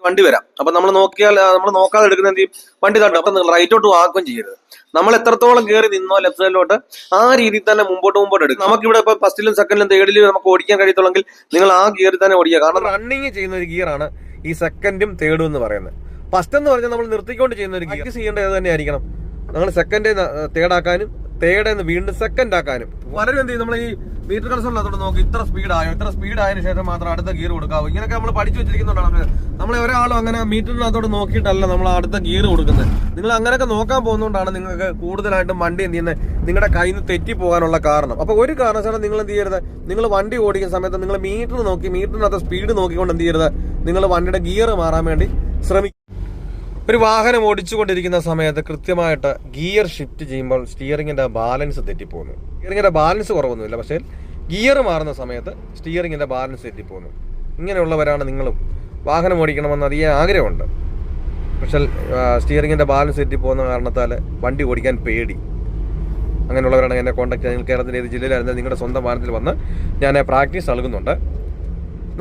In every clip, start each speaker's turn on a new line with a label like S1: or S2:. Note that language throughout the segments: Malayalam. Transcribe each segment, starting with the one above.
S1: വണ്ടി വരാം. അപ്പൊ നമ്മൾ നോക്കാതെ എടുക്കുന്ന എന്ത് ചെയ്യും, വണ്ടി തട്ടും. അപ്പൊ നിങ്ങൾ റൈറ്റോട്ട് ആക്കുകയും ചെയ്യരുത്. നമ്മൾ എത്രത്തോളം കയറി നിന്നോ ലെഫ്റ്റ് സൈഡിലോട്ട് ആ രീതിയിൽ തന്നെ മുമ്പോട്ട് എടുക്കും. നമുക്കിവിടെ ഇപ്പൊ ഫസ്റ്റിലും സെക്കൻഡിലും തേർഡിലും നമുക്ക് ഓടിക്കാൻ കഴിയത്തുള്ളെങ്കിൽ നിങ്ങൾ ആ ഗിയറിൽ തന്നെ ഓടിക്കുക. കാരണം റണ്ണിങ് ചെയ്യുന്ന ഒരു ഗിയറാണ് ഈ സെക്കൻഡും തേർഡും എന്ന് പറയുന്നത്. ഫസ്റ്റ് എന്ന് പറഞ്ഞാൽ നമ്മൾ നിർത്തിക്കൊണ്ട് ചെയ്യുന്ന ഒരു ഗിയർ ചെയ്യേണ്ടത് തന്നെ ആയിരിക്കണം. നമ്മൾ സെക്കൻഡ് തേർഡാക്കാനും തേർഡ് വീണ്ടും സെക്കൻഡ് ആക്കാനും. പലരും എന്ത് ചെയ്യും, നമ്മൾ ഈ മീറ്റർ കൺസോളിനകത്തോട്ട് നോക്കി ഇത്ര സ്പീഡായതിനു ശേഷം മാത്രം അടുത്ത ഗിയർ കൊടുക്കാവൂ. ഇങ്ങനെയൊക്കെ നമ്മൾ പഠിച്ചു വെച്ചിരിക്കുന്നുണ്ടാണ്. നമ്മളെ ഒരാളും അങ്ങനെ മീറ്ററിനകത്തോട്ട് നോക്കിയിട്ടല്ല നമ്മൾ അടുത്ത ഗിയർ കൊടുക്കുന്നത്. നിങ്ങൾ അങ്ങനെയൊക്കെ നോക്കാൻ പോകുന്നതുകൊണ്ടാണ് നിങ്ങൾക്ക് കൂടുതലായിട്ടും വണ്ടി എന്ത് ചെയ്യുന്നത്, നിങ്ങളുടെ കയ്യിൽ നിന്ന് തെറ്റിപ്പോകാനുള്ള കാരണം. അപ്പൊ ഒരു കാരണവശാലും നിങ്ങൾ എന്ത് ചെയ്യരുത്, നിങ്ങൾ വണ്ടി ഓടിക്കുന്ന സമയത്ത് നിങ്ങൾ മീറ്റർ നോക്കി മീറ്ററിനകത്ത് സ്പീഡ് നോക്കിക്കൊണ്ട് എന്ത് ചെയ്യരുത്, നിങ്ങൾ വണ്ടിയുടെ ഗിയർ മാറാൻ വേണ്ടി ശ്രമിക്കും. ഒരു വാഹനം ഓടിച്ചുകൊണ്ടിരിക്കുന്ന സമയത്ത് കൃത്യമായിട്ട് ഗിയർ ഷിഫ്റ്റ് ചെയ്യുമ്പോൾ സ്റ്റിയറിംഗിന്റെ ബാലൻസ് തെറ്റിപ്പോകുന്നു. സ്റ്റിയറിംഗിന്റെ ബാലൻസ് കുറവൊന്നുമില്ല, പക്ഷേ ഗിയർ മാറുന്ന സമയത്ത് സ്റ്റിയറിംഗിന്റെ ബാലൻസ് തെറ്റിപ്പോകുന്നു. ഇങ്ങനെയുള്ളവരാണ് നിങ്ങളും. വാഹനം ഓടിക്കണമെന്ന് അധികം ആഗ്രഹമുണ്ട്, പക്ഷേ സ്റ്റിയറിംഗിന്റെ ബാലൻസ് തെറ്റിപ്പോകുന്ന കാരണത്താൽ വണ്ടി ഓടിക്കാൻ പേടി. അങ്ങനെയുള്ളവരാണ് എന്നെ കോൺടാക്ട് ചെയ്യാൻ. കേരളത്തിൻ്റെ ഏത് ജില്ലയിലായിരുന്നാലും നിങ്ങളുടെ സ്വന്തം വാഹനത്തിൽ വന്ന് ഞാൻ പ്രാക്ടീസ് നൽകുന്നുണ്ട്.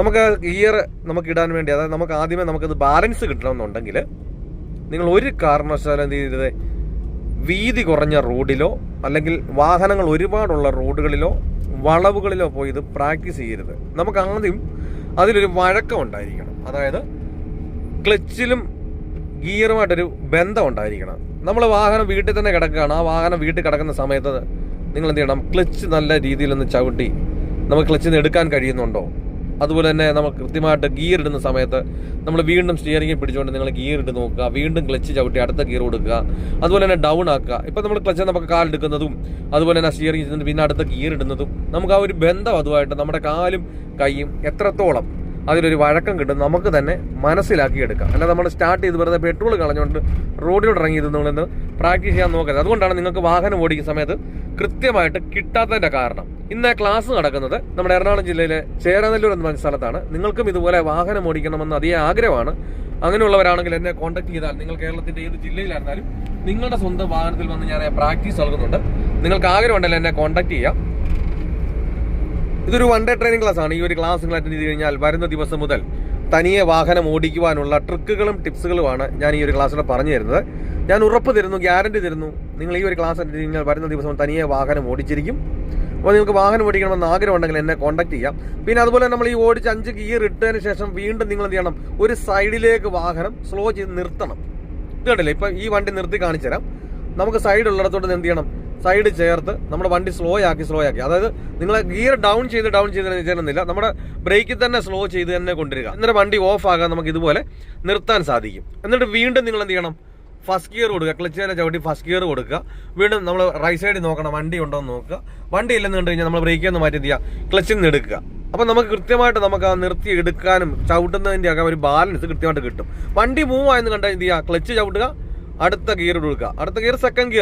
S1: നമുക്ക് ഗിയർ ഇടാൻ വേണ്ടി, അതായത് നമുക്ക് ആദ്യമേ നമുക്കത് ബാലൻസ് കിട്ടണമെന്നുണ്ടെങ്കിൽ നിങ്ങൾ ഒരു കാരണവശാലും എന്ത് ചെയ്യരുത്, വീതി കുറഞ്ഞ റോഡിലോ അല്ലെങ്കിൽ വാഹനങ്ങൾ ഒരുപാടുള്ള റോഡുകളിലോ വളവുകളിലോ പോയി ഇത് പ്രാക്ടീസ് ചെയ്യരുത്. നമുക്ക് ആദ്യം അതിലൊരു വഴക്കം ഉണ്ടായിരിക്കണം. അതായത് ക്ലച്ചിലും ഗിയറുമായിട്ടൊരു ബന്ധം ഉണ്ടായിരിക്കണം. നമ്മൾ വാഹനം വീട്ടിൽ തന്നെ കിടക്കുകയാണ്. ആ വാഹനം വീട്ടിൽ കിടക്കുന്ന സമയത്ത് നിങ്ങൾ എന്ത് ചെയ്യണം, ക്ലച്ച് നല്ല രീതിയിലൊന്ന് ചവിട്ടി നമുക്ക് ക്ലച്ചിൽ നിന്ന് എടുക്കാൻ കഴിയുന്നുണ്ടോ. അതുപോലെ തന്നെ നമ്മൾ കൃത്യമായിട്ട് ഗിയർ ഇടുന്ന സമയത്ത് നമ്മൾ വീണ്ടും സ്റ്റിയറിംഗിൽ പിടിച്ചുകൊണ്ട് നിങ്ങൾ ഗിയർ ഇട്ട് നോക്കുക, വീണ്ടും ക്ലച്ച് ചവിട്ടി അടുത്ത ഗിയർ കൊടുക്കുക. അതുപോലെ തന്നെ ഡൗൺ ആക്കുക. ഇപ്പം നമ്മൾ ക്ലച്ച് നമുക്ക് കാലെടുക്കുന്നതും അതുപോലെ തന്നെ സ്റ്റിയറിംഗ് ചെയ്യുന്നതും പിന്നെ അടുത്ത ഗിയർ ഇടുന്നതും നമുക്ക് ആ ഒരു ബന്ധം അതുമായിട്ട് നമ്മുടെ കാലും കൈയും എത്രത്തോളം അതിലൊരു വഴക്കം കിട്ടും നമുക്ക് തന്നെ മനസ്സിലാക്കിയെടുക്കാം. അല്ല നമ്മൾ സ്റ്റാർട്ട് ചെയ്ത് വെറുതെ പെട്രോൾ കളഞ്ഞുകൊണ്ട് റോഡിലോട്ട് ഇറങ്ങി നിങ്ങളെന്ന് പ്രാക്ടീസ് ചെയ്യാൻ നോക്കരുത്. അതുകൊണ്ടാണ് നിങ്ങൾക്ക് വാഹനം ഓടിക്കുന്ന സമയത്ത് കൃത്യമായിട്ട് കിട്ടാത്തതിൻ്റെ കാരണം. ഇന്ന് ക്ലാസ് നടക്കുന്നത് നമ്മുടെ എറണാകുളം ജില്ലയിലെ ചേരാനെല്ലൂർ എന്ന സ്ഥലത്താണ്. നിങ്ങൾക്കും ഇതുപോലെ വാഹനം ഓടിക്കണമെന്ന് അതിയെ ആഗ്രഹമാണ്. അങ്ങനെയുള്ളവരാണെങ്കിൽ എന്നെ കോൺടാക്ട് ചെയ്താൽ നിങ്ങൾ കേരളത്തിന്റെ ഏത് ജില്ലയിലായിരുന്നാലും നിങ്ങളുടെ സ്വന്തം വാഹനത്തിൽ വന്ന് ഞാൻ പ്രാക്ടീസ് നൽകുന്നുണ്ട്. നിങ്ങൾക്ക് ആഗ്രഹമുണ്ടല്ലോ എന്നെ കോൺടാക്ട് ചെയ്യാം. ഇതൊരു 1 ഡേ ട്രെയിനിങ് ക്ലാസ് ആണ്. ഈ ഒരു ക്ലാസ് നിങ്ങൾ അറ്റൻഡ് ചെയ്ത് കഴിഞ്ഞാൽ വരുന്ന ദിവസം മുതൽ തനിയെ വാഹനം ഓടിക്കുവാനുള്ള ട്രിക്കുകളും ടിപ്സുകളുമാണ് ഞാൻ ഈ ഒരു ക്ലാസ്സിലൂടെ പറഞ്ഞു തരുന്നത്. ഞാൻ ഉറപ്പ് തരുന്നു, ഗ്യാരണ്ടി തരുന്നു, നിങ്ങൾ ഈ ഒരു ക്ലാസ് അറ്റൻഡ് ചെയ്ത് കഴിഞ്ഞാൽ വരുന്ന ദിവസം തനിയെ വാഹനം ഓടിച്ചിരിക്കും. അപ്പോൾ നിങ്ങൾക്ക് വാഹനം ഓടിക്കണമെന്ന് ആഗ്രഹം ഉണ്ടെങ്കിൽ എന്നെ കോൺടാക്ട് ചെയ്യാം. പിന്നെ അതുപോലെ നമ്മൾ ഈ ഓടിച്ച് 5 ഗിയർ ഇട്ടതിന് ശേഷം വീണ്ടും നിങ്ങൾ എന്ത് ചെയ്യണം, ഒരു സൈഡിലേക്ക് വാഹനം സ്ലോ ചെയ്ത് നിർത്തണം. ഇത് കണ്ടില്ലേ, ഇപ്പം ഈ വണ്ടി നിർത്തി കാണിച്ചു തരാം. നമുക്ക് സൈഡ് ഉള്ളിടത്തോട്ട് എന്ത് ചെയ്യണം, സൈഡ് ചേർത്ത് നമ്മുടെ വണ്ടി സ്ലോ ആക്കി. അതായത് നിങ്ങൾ ഗിയർ ഡൗൺ ചെയ്ത് ചെയ്യുന്നില്ല, നമ്മുടെ ബ്രേക്കിൽ തന്നെ സ്ലോ ചെയ്ത് തന്നെ കൊണ്ടുവരിക. എന്നിട്ട് വണ്ടി ഓഫ് ആകാൻ നമുക്ക് ഇതുപോലെ നിർത്താൻ സാധിക്കും. എന്നിട്ട് വീണ്ടും നിങ്ങൾ എന്ത് ചെയ്യണം, ഫസ്റ്റ് ഗിയർ കൊടുക്കുക, ക്ലച്ചിനെ ചവിട്ടി ഫസ്റ്റ് ഗിയർ കൊടുക്കുക. വീണ്ടും നമ്മൾ റൈറ്റ് സൈഡിൽ നോക്കണം, വണ്ടി ഉണ്ടോ എന്ന് നോക്കുക. വണ്ടി ഇല്ലെന്ന് കണ്ടു കഴിഞ്ഞാൽ നമ്മൾ ബ്രേക്കിൽ നിന്ന് മാറ്റി എന്ത് ചെയ്യുക, ക്ലച്ചിൽ നിന്ന് എടുക്കുക. അപ്പം നമുക്ക് കൃത്യമായിട്ട് നമുക്ക് ആ നിർത്തി എടുക്കാനും ചവിട്ടുന്നതിൻ്റെ ഒക്കെ ഒരു ബാലൻസ് കൃത്യമായിട്ട് കിട്ടും. വണ്ടി മൂവ് ആയെന്ന് കണ്ടാൽ എന്ത് ചെയ്യുക, ക്ലച്ച് ചവിട്ടുക, അടുത്ത ഗിയർ കൊടുക്കുക. അടുത്ത ഗിയർ സെക്കൻഡ്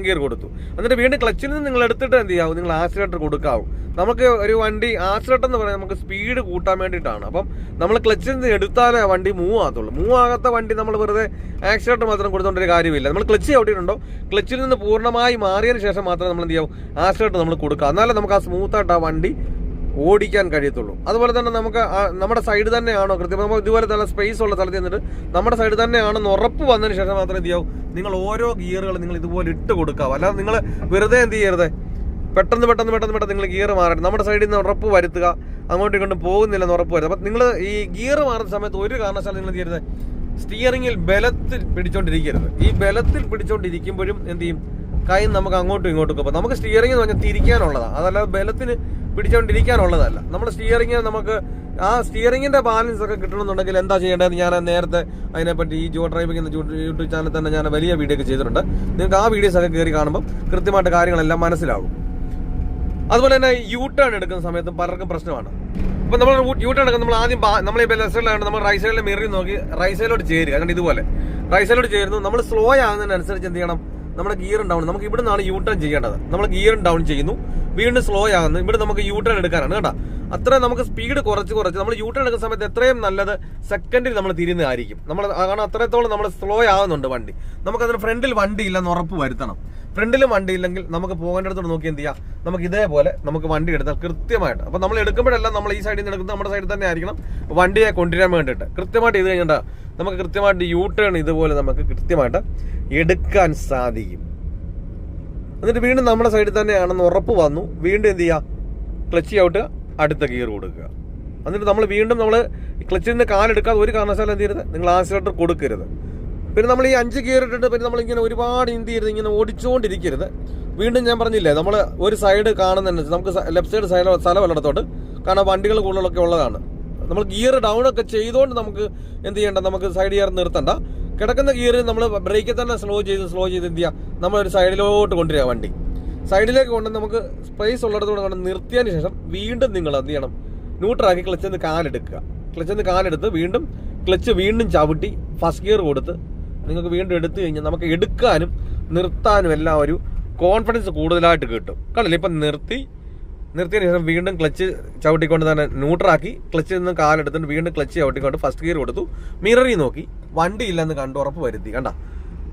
S1: ഗിയർ കൊടുത്തു. എന്നിട്ട് വീണ്ടും ക്ലച്ചിൽ നിന്ന് നിങ്ങൾ എടുത്തിട്ട് എന്ത് ചെയ്യാവും, നിങ്ങൾ ആക്സിലേറ്റർ കൊടുക്കാവും. നമുക്ക് ഒരു വണ്ടി ആക്സിലേറ്റർ എന്ന് പറഞ്ഞാൽ നമുക്ക് സ്പീഡ് കൂട്ടാൻ വേണ്ടിയിട്ടാണ്. അപ്പം നമ്മൾ ക്ലച്ചിൽ നിന്ന് എടുത്താലേ വണ്ടി മൂവ് ആകത്തുള്ളൂ. മൂവ് ആകാത്ത വണ്ടി നമ്മൾ വെറുതെ ആക്സിലേറ്റർ മാത്രം കൊടുത്തോണ്ടൊരു കാര്യമില്ല. നമ്മൾ ക്ലച്ച് ചവിട്ടിയിട്ടുണ്ടോ, ക്ലച്ചിൽ നിന്ന് പൂർണ്ണമായി മാറിയതിന് ശേഷം മാത്രമേ നമ്മൾ എന്ത് ചെയ്യാവും, ആക്സിലേറ്റർ നമ്മൾ കൊടുക്കുക. എന്നാലേ നമുക്ക് ആ സ്മൂത്തായിട്ട് ആ വണ്ടി ഓടിക്കാൻ കഴിയത്തുള്ളൂ. അതുപോലെ തന്നെ നമുക്ക് നമ്മുടെ സൈഡ് തന്നെയാണോ കൃത്യം, നമ്മൾ ഇതുപോലെ തന്നെ സ്പേസ് ഉള്ള സ്ഥലത്ത് നിന്നിട്ട് നമ്മുടെ സൈഡ് തന്നെയാണെന്ന് ഉറപ്പ് വന്നതിന് ശേഷം മാത്രമേ എന്ത് ചെയ്യാവും, നിങ്ങൾ ഓരോ ഗിയറുകൾ നിങ്ങൾ ഇതുപോലെ ഇട്ട് കൊടുക്കാവും. അല്ലാതെ നിങ്ങൾ വെറുതെ എന്ത് ചെയ്യരുത്, പെട്ടെന്ന് നിങ്ങൾ ഗിയർ മാറണം. നമ്മുടെ സൈഡിൽ നിന്ന് ഉറപ്പ് വരുത്തുക, അങ്ങോട്ടും ഇങ്ങോട്ടും പോകുന്നില്ലെന്ന് ഉറപ്പ് വരുത്തുക. അപ്പം നിങ്ങൾ ഈ ഗിയർ മാറുന്ന സമയത്ത് ഒരു കാരണവശാലും നിങ്ങൾ എന്ത് ചെയ്യരുത്, സ്റ്റിയറിംഗിൽ ബലത്തിൽ പിടിച്ചോണ്ടിരിക്കരുത്. ഈ ബലത്തിൽ പിടിച്ചോണ്ടിരിക്കുമ്പോഴും എന്ത് ചെയ്യും, കൈ നമുക്ക് അങ്ങോട്ടും ഇങ്ങോട്ടും പോകും. നമുക്ക് സ്റ്റിയറിംഗ് എന്ന് പറഞ്ഞാൽ തിരിക്കാനുള്ളതാണ്, അതല്ലാതെ ബലത്തിന് പിടിച്ചോണ്ടിരിക്കാനുള്ളതല്ല. നമ്മുടെ സ്റ്റിയറിംഗ് നമുക്ക് ആ സ്റ്റിയറിംഗിന്റെ ബാലൻസ് ഒക്കെ കിട്ടണമെന്നുണ്ടെങ്കിൽ എന്താ ചെയ്യേണ്ടത്, ഞാൻ നേരത്തെ അതിനെപ്പറ്റി ഈ ജോ ഡ്രൈവിംഗ് എന്ന യൂട്യൂബ് ചാനൽ തന്നെ ഞാൻ വലിയ വീഡിയോ ഒക്കെ ചെയ്തിട്ടുണ്ട്. നിങ്ങൾക്ക് ആ വീഡിയോസ് ഒക്കെ കയറി കാണുമ്പോൾ കൃത്യമായിട്ട് കാര്യങ്ങളെല്ലാം മനസ്സിലാകും. അതുപോലെ തന്നെ യു ടേൺ എടുക്കുന്ന സമയത്തും പലർക്കും പ്രശ്നമാണ്. ഇപ്പം നമ്മൾ യു ടേൺ എടുക്കുന്ന നമ്മൾ ആദ്യം നമ്മൾ ഈ ലെഫ്റ്റ് സൈഡിലാണ്, നമ്മൾ റൈറ്റ് സൈഡിലെ മിററിൽ നോക്കി റൈറ്റ് സൈഡിലോട്ട് ചേരുക. അതുകൊണ്ട് ഇതുപോലെ റൈറ്റ് സൈഡിലോട്ട് ചേരുന്നു. നമ്മൾ സ്ലോ ആകുന്നതിനനുസരിച്ച് എന്ത് ചെയ്യണം, നമ്മുടെ ഗിയർ ഡൗൺ, നമുക്ക് ഇവിടെ നിന്നാണ് യു ടേൺ ചെയ്യേണ്ടത്. നമ്മൾ ഗിയർ ഡൗൺ ചെയ്യുന്നു, വീണ്ടും സ്ലോ ആകുന്നു. ഇവിടെ നമുക്ക് യു ടേൺ എടുക്കാനാണ് കേട്ടോ. അത്ര നമുക്ക് സ്പീഡ് കുറച്ച് നമ്മൾ യൂ ടേൺ എടുക്കുന്ന സമയത്ത് എത്രയും നല്ലത് സെക്കൻഡിൽ നമ്മൾ തിരിയുന്നതായിരിക്കും. നമ്മൾ കാരണം അത്രത്തോളം നമ്മൾ സ്ലോ ആവുന്നുണ്ട് വണ്ടി. നമുക്കതിന് ഫ്രണ്ടിൽ വണ്ടി ഇല്ലെന്ന് ഉറപ്പ് വരുത്തണം. ഫ്രണ്ടിലും വണ്ടി ഇല്ലെങ്കിൽ നമുക്ക് പോകേണ്ടടുത്തോട് നോക്കി എന്ത് ചെയ്യാം, നമുക്ക് ഇതേപോലെ നമുക്ക് വണ്ടി എടുത്താൽ കൃത്യമായിട്ട്. അപ്പം നമ്മൾ എടുക്കുമ്പോഴെല്ലാം നമ്മൾ ഈ സൈഡിൽ നിന്ന് എടുക്കുന്നത് നമ്മുടെ സൈഡിൽ തന്നെ ആയിരിക്കണം വണ്ടിയെ കൊണ്ടുവരാൻ വേണ്ടിയിട്ട്. കൃത്യമായിട്ട് ഇത് കഴിഞ്ഞിട്ട് നമുക്ക് കൃത്യമായിട്ട് യൂ ടേൺ ഇതുപോലെ നമുക്ക് കൃത്യമായിട്ട് എടുക്കാൻ സാധിക്കും. എന്നിട്ട് വീണ്ടും നമ്മുടെ സൈഡിൽ തന്നെയാണെന്ന് ഉറപ്പ് വന്നു, വീണ്ടും എന്ത് ചെയ്യുക, ക്ലച്ച് ഔട്ട്, അടുത്ത ഗിയർ കൊടുക്കുക. എന്നിട്ട് നമ്മൾ വീണ്ടും നമ്മൾ ക്ലച്ചിൽ നിന്ന് കാലെടുക്കാതെ ഒരു കാരണവശാലും എന്ത് ചെയ്യരുത്, നിങ്ങൾ ആക്സിലേറ്റർ കൊടുക്കരുത്. പിന്നെ നമ്മൾ ഈ 5 ഗിയർ ഇട്ടിട്ട് പിന്നെ നമ്മളിങ്ങനെ ഒരുപാട് എന്ത് ചെയ്യരുത്, ഇങ്ങനെ ഓടിച്ചുകൊണ്ടിരിക്കരുത്. വീണ്ടും ഞാൻ പറഞ്ഞില്ലേ, നമ്മൾ ഒരു സൈഡ് കാണുന്നതനുസരിച്ച് നമുക്ക് ലെഫ്റ്റ് സൈഡ് സ്ഥലമല്ലടത്തോട്ട്, കാരണം വണ്ടികൾ കൂടുതലൊക്കെ ഉള്ളതാണ്. നമ്മൾ ഗിയർ ഡൗൺ ഒക്കെ ചെയ്തുകൊണ്ട് നമുക്ക് എന്ത് ചെയ്യേണ്ട, നമുക്ക് സൈഡ് ഗിയർ നിർത്തണ്ട. കിടക്കുന്ന ഗിയർ നമ്മൾ ബ്രേക്കിൽ തന്നെ സ്ലോ ചെയ്ത് എന്ത് ചെയ്യുക, നമ്മളൊരു സൈഡിലോട്ട് കൊണ്ടുവരിക. വണ്ടി സൈഡിലേക്ക് കൊണ്ട് നമുക്ക് സ്പേസ് ഉള്ളിടത്തോടെ കൊണ്ട് നിർത്തിയതിന് ശേഷം വീണ്ടും നിങ്ങൾ എന്ത് ചെയ്യണം, ന്യൂട്രാക്കി ക്ലച്ചിൽ നിന്ന് കാലെടുത്ത് വീണ്ടും ക്ലച്ച് വീണ്ടും ചവിട്ടി ഫസ്റ്റ് ഗിയർ കൊടുത്ത് നിങ്ങൾക്ക് വീണ്ടും എടുത്തു കഴിഞ്ഞാൽ നമുക്ക് എടുക്കാനും നിർത്താനും എല്ലാം ഒരു കോൺഫിഡൻസ് കൂടുതലായിട്ട് കിട്ടും. കണ്ടില്ലേ, ഇപ്പം നിർത്തിയതിന് ശേഷം വീണ്ടും ക്ലച്ച് ചവിട്ടിക്കൊണ്ട് തന്നെ ന്യൂട്രാക്കി ക്ലച്ചിൽ നിന്ന് കാലെടുത്തിട്ട് വീണ്ടും ക്ലച്ച് ചവിട്ടിക്കൊണ്ട് ഫസ്റ്റ് ഗിയർ കൊടുത്തു. മിററിൽ നോക്കി വണ്ടി ഇല്ലെന്ന് കണ്ട് ഉറപ്പ് വരുത്തി, കണ്ട.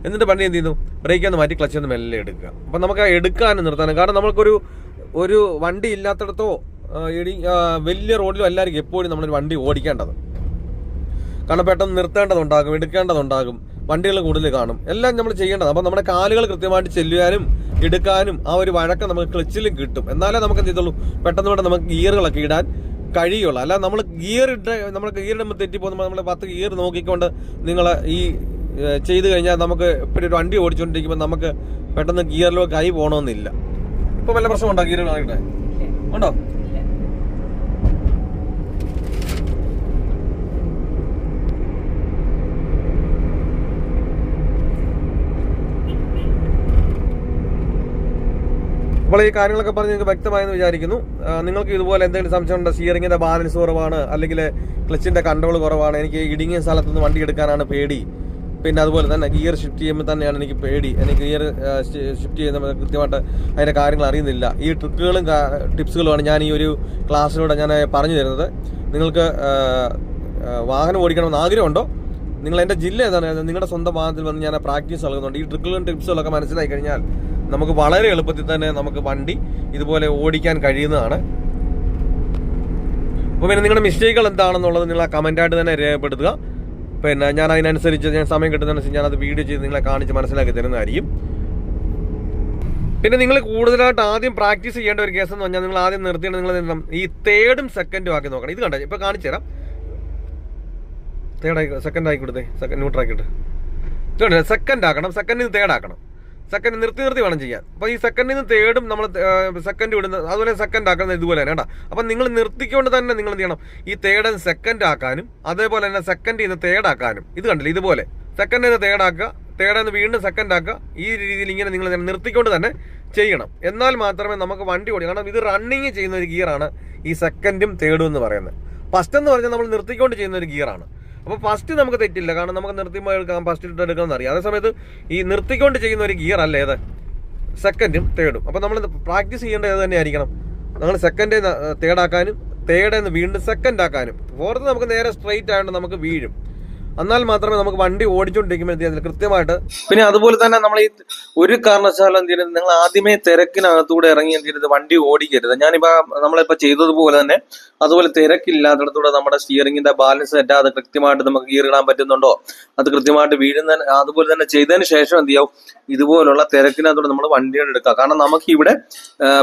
S1: എന്നിട്ട് വണ്ടി എന്ത് ചെയ്യുന്നു, ബ്രേക്ക് ഒന്ന് മാറ്റി ക്ലച്ച് ഒന്ന് മെല്ലെ എടുക്കുക. അപ്പം നമുക്ക് എടുക്കാനും നിർത്താനും, കാരണം നമ്മൾക്കൊരു വണ്ടി ഇല്ലാത്തടത്തോ വലിയ റോഡിലും എല്ലാവർക്കും എപ്പോഴും നമ്മളൊരു വണ്ടി ഓടിക്കേണ്ടത്. കാരണം പെട്ടെന്ന് നിർത്തേണ്ടതുണ്ടാകും, എടുക്കേണ്ടതുണ്ടാകും, വണ്ടികൾ കൂടുതൽ കാണും, എല്ലാം നമ്മൾ ചെയ്യേണ്ടത്. അപ്പം നമ്മുടെ കാലുകൾ കൃത്യമായിട്ട് ചെല്ലുവാനും എടുക്കാനും ആ ഒരു വഴക്കം നമുക്ക് ക്ലച്ചിലും കിട്ടും. എന്നാലേ നമുക്ക് എന്ത് ചെയ്തുള്ളൂ, പെട്ടെന്ന് പെട്ടെന്ന് നമുക്ക് ഗിയറുകളൊക്കെ ഇടാൻ കഴിയുള്ളൂ. അല്ല നമ്മൾ ഗിയർ ഇടുമ്പോൾ തെറ്റിപ്പോകുമ്പോൾ നമ്മൾ 10 ഗിയർ നോക്കിക്കൊണ്ട് നിങ്ങൾ ഈ ചെയ്ത് കഴിഞ്ഞാൽ നമുക്ക് ഇപ്പോൾ ഒരു വണ്ടി ഓടിച്ചുകൊണ്ടിരിക്കുമ്പോൾ നമുക്ക് പെട്ടെന്ന് ഗിയറിലേക്ക് കൈ പോകണമെന്നില്ല. ഇപ്പം വല്ല പ്രശ്നമുണ്ടോ ഗിയറുകളായിട്ട്? ഉണ്ടോ? അപ്പോൾ ഈ കാര്യങ്ങളൊക്കെ പറഞ്ഞ് നിങ്ങൾക്ക് വ്യക്തമായെന്ന് വിചാരിക്കുന്നു. നിങ്ങൾക്ക് ഇതുപോലെ എന്തെങ്കിലും സംശയം ഉണ്ടോ, സ്റ്റിയറിംഗിന്റെ ബാലൻസ് കുറവാണ്, അല്ലെങ്കിൽ ക്ലച്ചിന്റെ കൺട്രോൾ കുറവാണ്, എനിക്ക് ഇടുങ്ങിയ സ്ഥലത്തുനിന്ന് വണ്ടി എടുക്കാനാണ് പേടി, പിന്നെ അതുപോലെ തന്നെ ഗിയർ ഷിഫ്റ്റ് ചെയ്യുമ്പോൾ തന്നെയാണ് എനിക്ക് പേടി, എനിക്ക് ഗിയർ ഷിഫ്റ്റ് ചെയ്യുന്ന കൃത്യമായിട്ട് അതിൻ്റെ കാര്യങ്ങൾ അറിയുന്നില്ല, ഈ ട്രിക്കുകളും ടിപ്സുകളുമാണ് ഞാൻ ഈ ഒരു ക്ലാസ്സിലൂടെ ഞാൻ പറഞ്ഞു തരുന്നത്. നിങ്ങൾക്ക് വാഹനം ഓടിക്കണമെന്ന് ആഗ്രഹമുണ്ടോ, നിങ്ങൾ എൻ്റെ ജില്ല ഏതാണ്, നിങ്ങളുടെ സ്വന്തം വാഹനത്തിൽ വന്ന് ഞാൻ പ്രാക്ടീസ് നൽകുന്നുണ്ട്. ഈ ട്രിക്കുകളും ടിപ്സുകളൊക്കെ മനസ്സിലാക്കി കഴിഞ്ഞാൽ നമുക്ക് വളരെ എളുപ്പത്തിൽ തന്നെ നമുക്ക് വണ്ടി ഇതുപോലെ ഓടിക്കാൻ കഴിയുന്നതാണ്. അപ്പോൾ പിന്നെ നിങ്ങളുടെ മിസ്റ്റേക്കുകൾ എന്താണെന്നുള്ളത് നിങ്ങൾ ആ കമൻറ്റായിട്ട് തന്നെ രേഖപ്പെടുത്തുക. പിന്നെ ഞാൻ അതിനനുസരിച്ച് ഞാൻ സമയം കിട്ടുന്നതനുസരിച്ച് ഞാനത് വീഡിയോ ചെയ്ത് നിങ്ങളെ കാണിച്ച് മനസ്സിലാക്കി തരുന്നതായിരിക്കും. പിന്നെ നിങ്ങൾ കൂടുതലായിട്ട് ആദ്യം പ്രാക്ടീസ് ചെയ്യേണ്ട ഒരു കേസ് എന്ന് പറഞ്ഞാൽ നിങ്ങൾ ആദ്യം നിർത്തിയാണ് നിങ്ങൾ ഈ 3rd ഉം 2nd ആക്കി നോക്കണം. ഇത് കണ്ടോ, ഇപ്പോൾ കാണിച്ചു തരാം. 2nd ആയിക്കോട്ടെ, ന്യൂട്രാക്കിയിട്ട് ഇത് കണ്ടോ, 2nd ആക്കണം, 2nd നിന്ന് 3rd ആക്കണം. 2nd നിർത്തി വേണം ചെയ്യാൻ. അപ്പോൾ ഈ 2nd നിന്ന് 3rd ഉം നമ്മൾ 2nd വിടുന്നത്, അതുപോലെ 2nd ആക്കുന്നത് ഇതുപോലെ തന്നെ കേട്ടോ. അപ്പം നിങ്ങൾ നിർത്തിക്കൊണ്ട് തന്നെ നിങ്ങൾ എന്ത് ചെയ്യണം, ഈ 3rd and 2nd ആക്കാനും അതേപോലെ തന്നെ 2nd നിന്ന് 3rd ആക്കാനും. ഇത് കണ്ടില്ല, ഇതുപോലെ 2nd നിന്ന് 3rd ആക്കുക, 3rd നിന്ന് വീണ്ടും 2nd ആക്കുക. ഈ രീതിയിൽ ഇങ്ങനെ നിങ്ങൾ നിർത്തിക്കൊണ്ട് തന്നെ ചെയ്യണം. എന്നാൽ മാത്രമേ നമുക്ക് വണ്ടി ഓടിക്കാം. കാരണം ഇത് റണ്ണിങ് ചെയ്യുന്ന ഒരു ഗിയറാണ് ഈ 2nd ഉം 3rd ഉം എന്ന് പറയുന്നത്. ഫസ്റ്റ് എന്ന് പറഞ്ഞാൽ നമ്മൾ നിർത്തിക്കൊണ്ട് ചെയ്യുന്ന ഒരു ഗിയറാണ്. അപ്പോൾ ഫസ്റ്റ് നമുക്ക് തെറ്റില്ല, കാരണം നമുക്ക് നിർത്തിമ്പോൾ എടുക്കാം, ഫസ്റ്റ് ഇട്ട് എടുക്കാമെന്ന് അറിയാം. അതേസമയത്ത് ഈ നിർത്തിക്കൊണ്ട് ചെയ്യുന്ന ഒരു ഗിയർ അല്ലേ ഏത്, 2nd ഉം 3rd ഉം. അപ്പോൾ നമ്മൾ പ്രാക്ടീസ് ചെയ്യേണ്ടത് ഏത് തന്നെ ആയിരിക്കണം, നമ്മൾ 2nd 3rd ആക്കാനും 3rd വീണ്ടും 2nd ആക്കാനും. 4th നമുക്ക് നേരെ സ്ട്രെയിറ്റ് ആയതുകൊണ്ട് നമുക്ക് വീഴും. എന്നാൽ മാത്രമേ നമുക്ക് വണ്ടി ഓടിച്ചുകൊണ്ടിരിക്കുമ്പോൾ എന്ത് ചെയ്യുന്നത് കൃത്യമായിട്ട്. പിന്നെ അതുപോലെ തന്നെ നമ്മൾ ഈ ഒരു കാരണവശാലും എന്ത് ചെയ്യുന്നത്, നിങ്ങൾ ആദ്യമേ തിരക്കിനകത്തൂടെ ഇറങ്ങി എന്ത് ചെയ്യുന്നത് വണ്ടി ഓടിക്കരുത്. നമ്മളിപ്പോൾ ചെയ്തതുപോലെ തന്നെ അതുപോലെ തിരക്കില്ലാത്തടത്തൂടെ നമ്മുടെ സ്റ്റിയറിംഗിന്റെ ബാലൻസ് തെറ്റാതെ കൃത്യമായിട്ട് നമുക്ക് ഗിയർ ഇടാൻ പറ്റുന്നുണ്ടോ, അത് കൃത്യമായിട്ട് വീഴുന്ന അതുപോലെ തന്നെ ചെയ്തതിന് ശേഷം എന്ത് ചെയ്യാവും, ഇതുപോലുള്ള തിരക്കിനകത്തൂടെ നമ്മൾ വണ്ടികൾ എടുക്കുക. കാരണം നമുക്ക് ഇവിടെ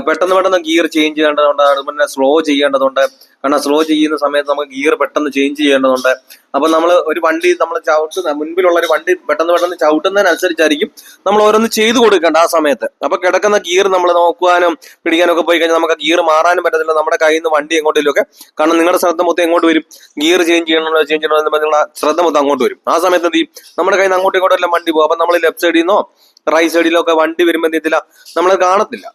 S1: പെട്ടെന്ന് ഗിയർ ചേഞ്ച് ചെയ്യേണ്ടതുണ്ട്, അതുപോലെ സ്ലോ ചെയ്യേണ്ടതുണ്ട്. കാരണം സ്ലോ ചെയ്യുന്ന സമയത്ത് നമുക്ക് ഗിയർ പെട്ടെന്ന് ചേഞ്ച് ചെയ്യേണ്ടതുണ്ട്. അപ്പൊ നമ്മൾ ഒരു വണ്ടി നമ്മൾ ചവിട്ടുന്ന മുൻപിലുള്ള ഒരു വണ്ടി പെട്ടെന്ന് ചവിട്ടുന്നതിനനുസരിച്ചായിരിക്കും നമ്മൾ ഓരോന്ന് ചെയ്തു കൊടുക്കേണ്ട ആ സമയത്ത്. അപ്പൊ കിടക്കുന്ന ഗിയർ നമ്മൾ നോക്കുവാനും പിടിക്കാനും ഒക്കെ പോയി കഴിഞ്ഞാൽ നമുക്ക് ഗിയർ മാറാനും പറ്റത്തില്ല, നമ്മുടെ കയ്യിൽ നിന്ന് വണ്ടി എങ്ങോട്ടേലും ഒക്കെ. കാരണം നിങ്ങളുടെ ശ്രദ്ധ മൊത്തം എങ്ങോട്ട് വരും, ഗിയർ ചേഞ്ച് ചെയ്യണമെന്ന് നിങ്ങളുടെ ശ്രദ്ധ മൊത്തം അങ്ങോട്ട് വരും. ആ സമയത്ത് എന്ത് ചെയ്യും, നമ്മുടെ കയ്യിൽ നിന്ന് അങ്ങോട്ടും ഇങ്ങോട്ടെല്ലാം വണ്ടി പോകും. അപ്പൊ നമ്മൾ ലെഫ്റ്റ് സൈഡിൽ നിന്നോ റൈറ്റ് സൈഡിലോ ഒക്കെ വണ്ടി വരുമ്പോൾ എന്ത് ചെയ്യത്തില്ല, നമ്മൾ കാണത്തില്ല.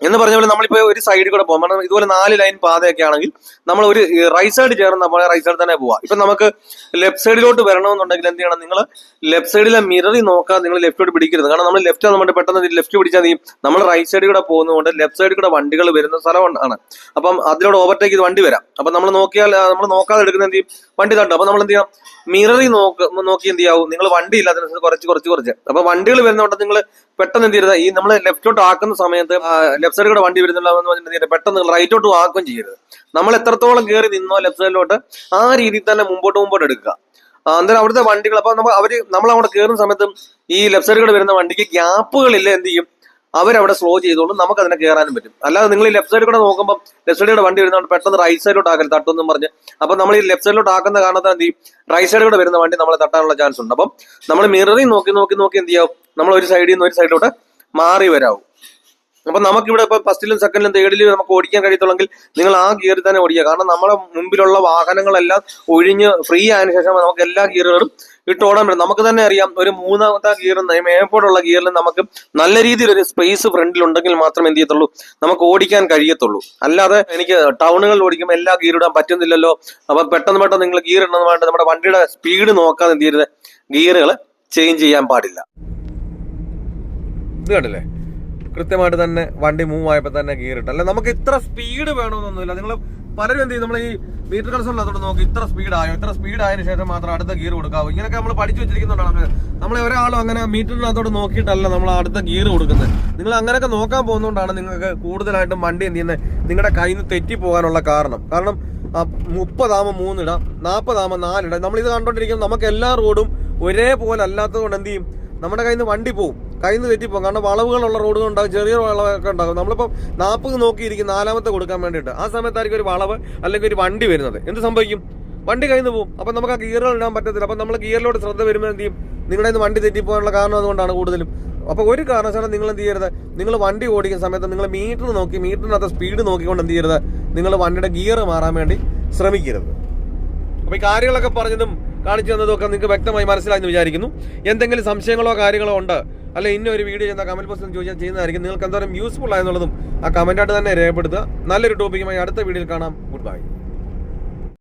S1: എന്ന് പറഞ്ഞ പോലെ നമ്മളിപ്പോ ഒരു സൈഡിൽ കൂടെ പോകും. കാരണം ഇതുപോലെ 4 ലൈൻ പാതയൊക്കെ ആണെങ്കിൽ നമ്മൾ ഒരു റൈറ്റ് സൈഡ് ചേർന്ന് നമ്മളെ റൈറ്റ് സൈഡിൽ തന്നെ പോവാം. ഇപ്പൊ നമുക്ക് ലെഫ്റ്റ് സൈഡിലോട്ട് വരണമെന്നുണ്ടെങ്കിൽ എന്ത് ചെയ്യണം? നിങ്ങൾ ലെഫ്റ്റ് സൈഡിലെ മിററിൽ നോക്കാൻ നിങ്ങൾ ലെഫ്റ്റോട്ട് പിടിക്കരുത്. കാരണം നമ്മൾ ലെഫ്റ്റ് നമ്മൾ പെട്ടെന്ന് ലെഫ്റ്റ് പിടിച്ചാൽ നമ്മൾ റൈറ്റ് സൈഡിൽ കൂടെ പോകുന്നതുകൊണ്ട് ലെഫ്റ്റ് സൈഡിൽ കൂടെ വണ്ടികൾ വരുന്ന സ്ഥലമാണ്. അപ്പം അതിലൂടെ ഓവർടേക്ക് ചെയ്ത് വണ്ടി വരാം. അപ്പൊ നമ്മൾ നോക്കാതെ എടുക്കുന്ന എന്ത് ചെയ്യും? വണ്ടി തട്ടും. അപ്പൊ നമ്മൾ എന്ത് ചെയ്യാം? മിററിൽ നോക്കി എന്ത് ചെയ്യാവും? നിങ്ങൾ വണ്ടി ഇല്ലാത്തതിനനുസരിച്ച് കുറച്ച് അപ്പൊ വണ്ടികൾ വരുന്നതുകൊണ്ട് നിങ്ങൾ പെട്ടെന്ന് എന്ത് ചെയ്യരുത്? ഈ നമ്മൾ ലെഫ്റ്റോട്ട് ആക്കുന്ന സമയത്ത് ലെഫ്റ്റ് സൈഡിൽ കൂടെ വണ്ടി വരുന്നില്ല പെട്ടെന്ന് നിങ്ങൾ റൈറ്റോട്ട് ആക്കുകയും ചെയ്യരുത്. നമ്മൾ എത്രത്തോളം കയറി നിന്നോ ലെഫ്റ്റ് സൈഡിലോട്ട് ആ രീതിയിൽ തന്നെ മുമ്പോട്ട് എടുക്കുക. അന്നേരം അവിടുത്തെ വണ്ടികൾ അപ്പൊ നമ്മൾ അവിടെ കയറുന്ന സമയത്ത് ഈ ലെഫ്റ്റ് സൈഡിൽ കൂടെ വരുന്ന വണ്ടിക്ക് ഗ്യാപ്പുകളില്ല, എന്ത് ചെയ്യും? അവരവിടെ സ്ലോ ചെയ്തോളും, നമുക്ക് അതിനെ കയറാനും പറ്റും. അല്ലാതെ നിങ്ങൾ ഈ ലെഫ്റ്റ് സൈഡിൽ കൂടെ നോക്കുമ്പോൾ ലെഫ്റ്റ് സൈഡിലൂടെ വണ്ടി വരുന്നതുകൊണ്ട് പെട്ടെന്ന് റൈറ്റ് സൈഡിലോട്ട് ആക്കൽ തട്ടുമെന്നും പറഞ്ഞ് അപ്പൊ നമ്മൾ ഈ ലെഫ്റ്റ് സൈഡിലോട്ട് ആക്കുന്ന കാരണത്താൽ എന്ത് ചെയ്യും? റൈറ്റ് സൈഡിൽ കൂടെ വരുന്ന വണ്ടി നമ്മളെ തട്ടാനുള്ള ചാൻസ് ഉണ്ട്. അപ്പം നമ്മൾ മിററിൽ നോക്കി എന്ത് ചെയ്യാവും? നമ്മൾ ഒരു സൈഡിൽ നിന്ന് ഒരു സൈഡിലോട്ട് മാറി വരാവും. അപ്പൊ നമുക്കിവിടെ ഇപ്പൊ ഫസ്റ്റിലും സെക്കൻഡിലും തേർഡിലും നമുക്ക് ഓടിക്കാൻ കഴിയത്തുള്ളെങ്കിൽ നിങ്ങൾ ആ ഗിയറിൽ തന്നെ ഓടിക്കുക. കാരണം നമ്മളെ മുമ്പിലുള്ള വാഹനങ്ങളെല്ലാം ഒഴിഞ്ഞ് ഫ്രീ ആയതിനു ശേഷം നമുക്ക് എല്ലാ ഗിയറുകളും ഇട്ട് ഓടാൻ പറ്റും. നമുക്ക് തന്നെ അറിയാം, ഒരു 3ാമത്തെ ഗിയറിൽ മേപ്പോട്ടുള്ള ഗിയറിൽ നമുക്ക് നല്ല രീതിയിൽ ഒരു സ്പേസ് ഫ്രണ്ടിൽ ഉണ്ടെങ്കിൽ മാത്രമേ എന്ത് ചെയ്യത്തുള്ളൂ? നമുക്ക് ഓടിക്കാൻ കഴിയത്തുള്ളൂ. അല്ലാതെ എനിക്ക് ടൗണുകളിൽ ഓടിക്കുമ്പോൾ എല്ലാ ഗിയർ ഇടാൻ പറ്റുന്നില്ലല്ലോ, അപ്പൊ പെട്ടെന്ന് നിങ്ങൾ ഗിയർ ഇടുന്നത് വേണ്ട. നമ്മുടെ വണ്ടിയുടെ സ്പീഡ് നോക്കാതെ എന്ത് ചെയ്യരുത്? ഗിയറുകൾ ചേഞ്ച് ചെയ്യാൻ പാടില്ല. ഇത് കണ്ടില്ലേ, കൃത്യമായിട്ട് തന്നെ വണ്ടി മൂവ് ആയപ്പോൾ തന്നെ ഗിയർ ഇട്ട്. അല്ല നമുക്ക് ഇത്ര സ്പീഡ് വേണമെന്നൊന്നുമില്ല. നിങ്ങൾ പലരും എന്ത് ചെയ്യും? നമ്മൾ ഈ മീറ്റർ കൺസോളിനകത്തോട്ട് നോക്കി ഇത്ര സ്പീഡ് ആയതിനു ശേഷം മാത്രം അടുത്ത ഗിയർ കൊടുക്കാവൂ. ഇങ്ങനെയൊക്കെ നമ്മൾ പഠിച്ചു വെച്ചിരിക്കുന്നുണ്ടാണ്. നമ്മളെ ഒരാളും അങ്ങനെ മീറ്ററിനകത്തോട്ട് നോക്കിയിട്ടല്ല നമ്മൾ അടുത്ത ഗിയർ കൊടുക്കുന്നത്. നിങ്ങൾ അങ്ങനെയൊക്കെ നോക്കാൻ പോകുന്നതുകൊണ്ടാണ് നിങ്ങൾക്ക് കൂടുതലായിട്ടും വണ്ടി എന്ത് ചെയ്യുന്നത്? നിങ്ങളുടെ കയ്യിൽ നിന്ന് തെറ്റിപ്പോകാനുള്ള കാരണം 30 ആകുമ്പോൾ 3 ഇടാം, 40 ആകുമ്പോൾ 4 ഇടാം. നമ്മളിത് കണ്ടോണ്ടിരിക്കുമ്പോൾ നമുക്ക് എല്ലാ റോഡും ഒരേപോലെ അല്ലാത്തത് കൊണ്ട് എന്ത് ചെയ്യും? നമ്മുടെ കയ്യിൽ നിന്ന് വണ്ടി പോകും, കയ്യിൽ നിന്ന് തെറ്റിപ്പോകും. കാരണം വളവുകളുള്ള റോഡുകൾ ഉണ്ടാകും, ചെറിയ വളവൊക്കെ ഉണ്ടാകും. നമ്മളിപ്പോൾ 40 നോക്കിയിരിക്കും 4ാമത്തെ കൊടുക്കാൻ വേണ്ടിയിട്ട്. ആ സമയത്തായിരിക്കും ഒരു വളവ് അല്ലെങ്കിൽ ഒരു വണ്ടി വരുന്നത്. എന്ത് സംഭവിക്കും? വണ്ടി കയ്യിൽ നിന്ന് പോകും. അപ്പം നമുക്ക് ആ ഗിയറുകൾ ഇടാൻ പറ്റത്തില്ല. അപ്പം നമ്മൾ ഗിയറിലോട്ട് ശ്രദ്ധ വരുമ്പോൾ എന്ത് ചെയ്യും? നിങ്ങളുടെ നിന്ന് വണ്ടി തെറ്റിപ്പോകാനുള്ള കാരണം അതുകൊണ്ടാണ് കൂടുതലും. അപ്പോൾ ഒരു കാരണവശാലും നിങ്ങൾ എന്ത് ചെയ്യരുത്? നിങ്ങൾ വണ്ടി ഓടിക്കുന്ന സമയത്ത് നിങ്ങൾ മീറ്റർ നോക്കി മീറ്ററിനകത്ത് സ്പീഡ് നോക്കിക്കൊണ്ട് എന്ത് ചെയ്യരുത്? നിങ്ങൾ വണ്ടിയുടെ ഗിയർ മാറാൻ വേണ്ടി ശ്രമിക്കരുത്. അപ്പോൾ ഈ കാര്യങ്ങളൊക്കെ പറഞ്ഞതും കാണിച്ചു തന്നതൊക്കെ നിങ്ങൾക്ക് വ്യക്തമായി മനസ്സിലായെന്ന് വിചാരിക്കുന്നു. എന്തെങ്കിലും സംശയങ്ങളോ കാര്യങ്ങളോ ഉണ്ട്, അല്ലെ ഇന്നൊരു വീഡിയോ ചെയ്യുന്ന കമന്റ് ബോക്സിൽ ചോദിച്ചാൽ ചെയ്യുന്നതായിരിക്കും. നിങ്ങൾക്ക് എന്തോരം യൂസ്ഫുൾ ആയെന്നുള്ളതും ആ കമന്റായിട്ട് തന്നെ രേഖപ്പെടുത്തുക. നല്ലൊരു ടോപ്പിക്കുമായി അടുത്ത വീഡിയോയിൽ കാണാം. Good bye.